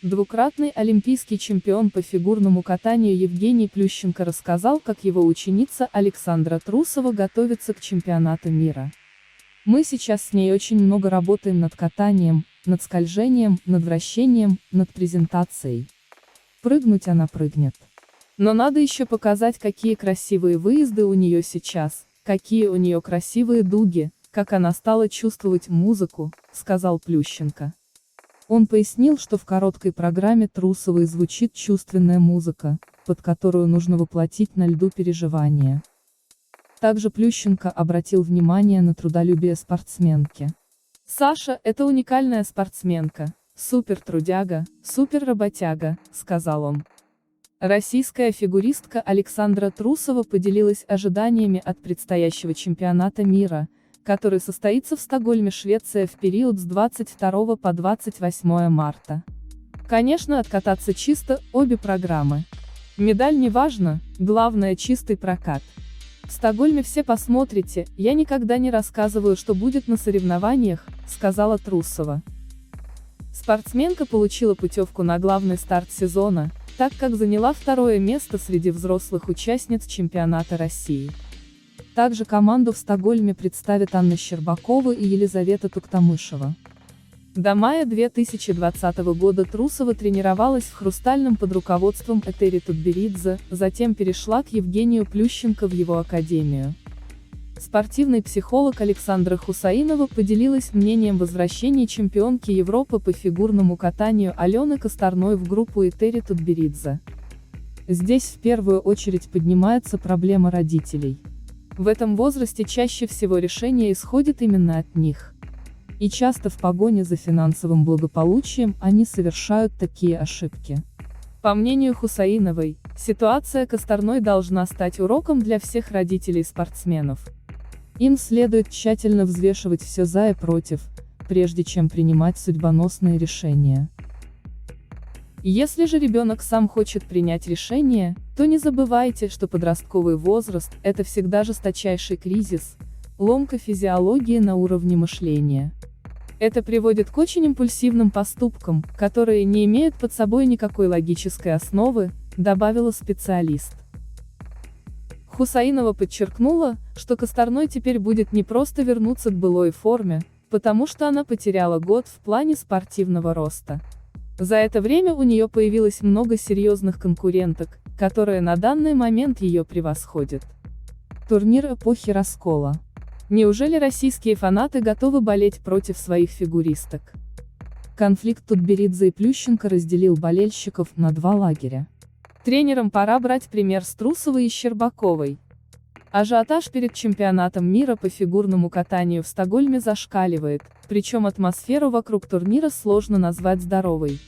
Двукратный олимпийский чемпион по фигурному катанию Евгений Плющенко рассказал, как его ученица Александра Трусова готовится к чемпионату мира. Мы сейчас с ней очень много работаем над катанием, над скольжением, над вращением, над презентацией. Прыгнуть она прыгнет. Но надо еще показать, какие красивые выезды у нее сейчас, какие у нее красивые дуги, как она стала чувствовать музыку, сказал Плющенко. Он пояснил, что в короткой программе Трусовой звучит чувственная музыка, под которую нужно воплотить на льду переживания. Также Плющенко обратил внимание на трудолюбие спортсменки. «Саша – это уникальная спортсменка, супер-трудяга, супер-работяга», – сказал он. Российская фигуристка Александра Трусова поделилась ожиданиями от предстоящего чемпионата мира, который состоится в Стокгольме, Швеция в период с 22 по 28 марта. Конечно, откататься чисто, обе программы. Медаль не важно, главное чистый прокат. В Стокгольме все посмотрите, я никогда не рассказываю, что будет на соревнованиях, сказала Трусова. Спортсменка получила путевку на главный старт сезона, так как заняла второе место среди взрослых участниц чемпионата России. Также команду в Стокгольме представят Анна Щербакова и Елизавета Туктамышева. До мая 2020 года Трусова тренировалась в «Хрустальном» под руководством Этери Тутберидзе, затем перешла к Евгению Плющенко в его академию. Спортивный психолог Александра Хусаинова поделилась мнением возвращения чемпионки Европы по фигурному катанию Алены Косторной в группу Этери Тутберидзе. Здесь в первую очередь поднимается проблема родителей. В этом возрасте чаще всего решение исходит именно от них. И часто в погоне за финансовым благополучием они совершают такие ошибки. По мнению Хусаиновой, ситуация Косторной должна стать уроком для всех родителей спортсменов. Им следует тщательно взвешивать все за и против, прежде чем принимать судьбоносные решения. Если же ребенок сам хочет принять решение, то не забывайте, что подростковый возраст – это всегда жесточайший кризис, ломка физиологии на уровне мышления. Это приводит к очень импульсивным поступкам, которые не имеют под собой никакой логической основы, добавила специалист. Хусаинова подчеркнула, что Косторной теперь будет не просто вернуться к былой форме, потому что она потеряла год в плане спортивного роста. За это время у нее появилось много серьезных конкуренток, которые на данный момент ее превосходят. Турнир эпохи раскола. Неужели российские фанаты готовы болеть против своих фигуристок? Конфликт Тутберидзе и Плющенко разделил болельщиков на два лагеря. Тренерам пора брать пример с Трусовой и Щербаковой. Ажиотаж перед чемпионатом мира по фигурному катанию в Стокгольме зашкаливает, причем атмосферу вокруг турнира сложно назвать здоровой.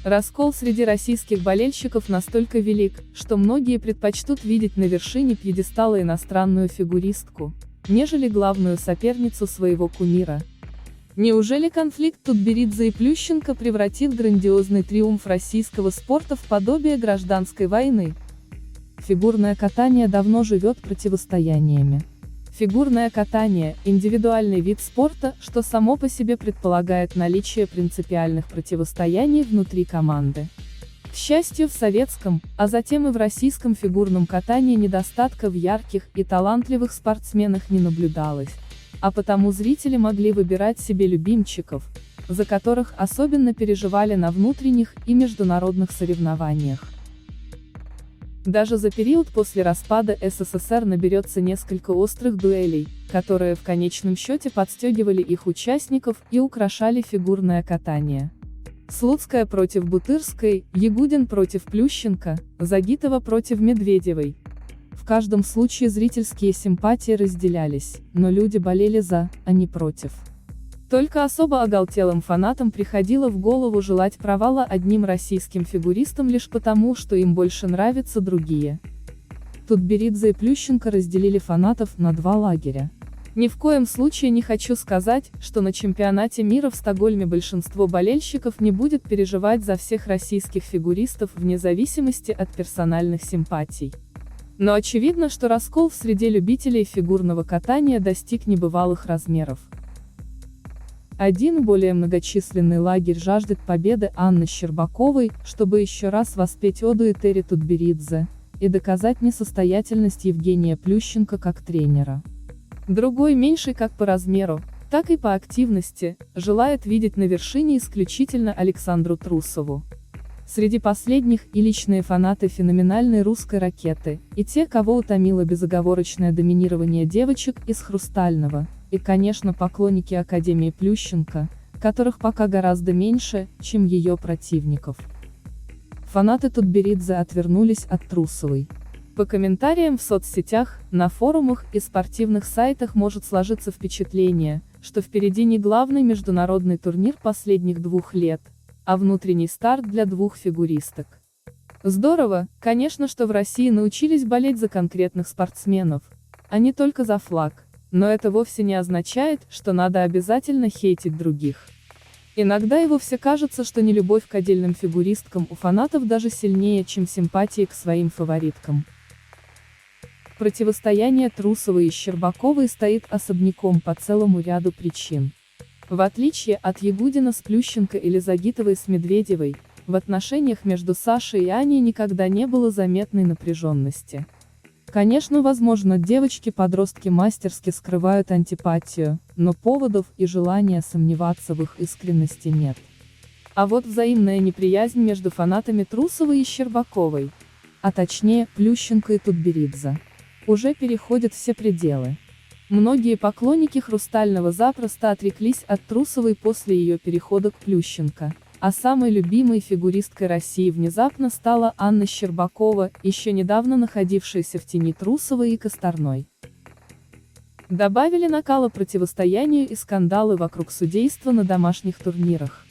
Раскол среди российских болельщиков настолько велик, что многие предпочтут видеть на вершине пьедестала иностранную фигуристку, нежели главную соперницу своего кумира. Неужели конфликт Тутберидзе и Плющенко превратит грандиозный триумф российского спорта в подобие гражданской войны? Фигурное катание давно живет противостояниями. Фигурное катание – индивидуальный вид спорта, что само по себе предполагает наличие принципиальных противостояний внутри команды. К счастью, в советском, а затем и в российском фигурном катании недостатка в ярких и талантливых спортсменах не наблюдалось, а потому зрители могли выбирать себе любимчиков, за которых особенно переживали на внутренних и международных соревнованиях. Даже за период после распада СССР наберется несколько острых дуэлей, которые в конечном счете подстегивали их участников и украшали фигурное катание. Слуцкая против Бутырской, Ягудин против Плющенко, Загитова против Медведевой. В каждом случае зрительские симпатии разделялись, но люди болели за, а не против. Только особо оголтелым фанатам приходило в голову желать провала одним российским фигуристам лишь потому, что им больше нравятся другие. Тутберидзе и Плющенко разделили фанатов на два лагеря. Ни в коем случае не хочу сказать, что на чемпионате мира в Стокгольме большинство болельщиков не будет переживать за всех российских фигуристов вне зависимости от персональных симпатий. Но очевидно, что раскол в среде любителей фигурного катания достиг небывалых размеров. Один более многочисленный лагерь жаждет победы Анны Щербаковой, чтобы еще раз воспеть оду Этери Тутберидзе и доказать несостоятельность Евгения Плющенко как тренера. Другой, меньший как по размеру, так и по активности, желает видеть на вершине исключительно Александру Трусову. Среди последних и личные фанаты феноменальной русской ракеты, и те, кого утомило безоговорочное доминирование девочек из «Хрустального», и, конечно, поклонники Академии Плющенко, которых пока гораздо меньше, чем ее противников. Фанаты Тутберидзе отвернулись от Трусовой. По комментариям в соцсетях, на форумах и спортивных сайтах может сложиться впечатление, что впереди не главный международный турнир последних 2 лет, а внутренний старт для 2 фигуристок. Здорово, конечно, что в России научились болеть за конкретных спортсменов, а не только за флаг, но это вовсе не означает, что надо обязательно хейтить других. Иногда и вовсе кажется, что нелюбовь к отдельным фигуристкам у фанатов даже сильнее, чем симпатии к своим фавориткам. Противостояние Трусовой и Щербаковой стоит особняком по целому ряду причин. В отличие от Ягудина с Плющенко или Загитовой с Медведевой, в отношениях между Сашей и Аней никогда не было заметной напряженности. Конечно, возможно, девочки-подростки мастерски скрывают антипатию, но поводов и желания сомневаться в их искренности нет. А вот взаимная неприязнь между фанатами Трусовой и Щербаковой, а точнее, Плющенко и Тутберидзе, уже переходит все пределы. Многие поклонники «Хрустального» запросто отреклись от Трусовой после ее перехода к Плющенко, а самой любимой фигуристкой России внезапно стала Анна Щербакова, еще недавно находившаяся в тени Трусовой и Косторной. Добавили накала противостоянию и скандалы вокруг судейства на домашних турнирах.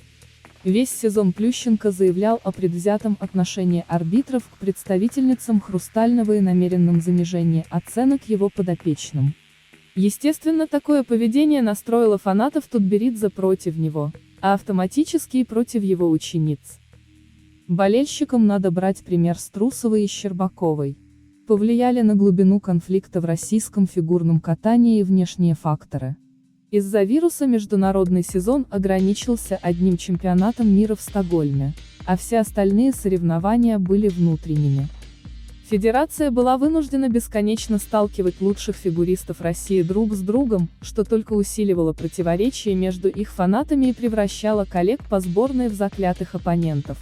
Весь сезон Плющенко заявлял о предвзятом отношении арбитров к представительницам «Хрустального» и намеренном занижении оценок его подопечным. Естественно, такое поведение настроило фанатов Тутберидзе против него, а автоматически и против его учениц. Болельщикам надо брать пример с Трусовой и Щербаковой. Повлияли на глубину конфликта в российском фигурном катании и внешние факторы. Из-за вируса международный сезон ограничился одним чемпионатом мира в Стокгольме, а все остальные соревнования были внутренними. Федерация была вынуждена бесконечно сталкивать лучших фигуристов России друг с другом, что только усиливало противоречия между их фанатами и превращало коллег по сборной в заклятых оппонентов.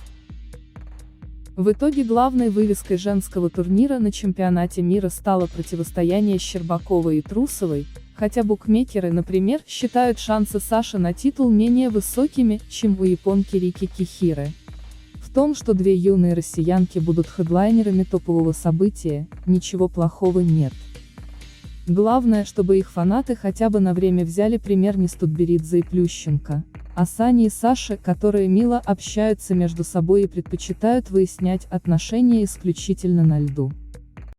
В итоге главной вывеской женского турнира на чемпионате мира стало противостояние Щербаковой и Трусовой, хотя букмекеры, например, считают шансы Саши на титул менее высокими, чем у японки Рики Кихиры. В том, что 2 юные россиянки будут хедлайнерами топового события, ничего плохого нет. Главное, чтобы их фанаты хотя бы на время взяли пример не с Тутберидзе и Плющенко, а с Аней и Сашей, которые мило общаются между собой и предпочитают выяснять отношения исключительно на льду.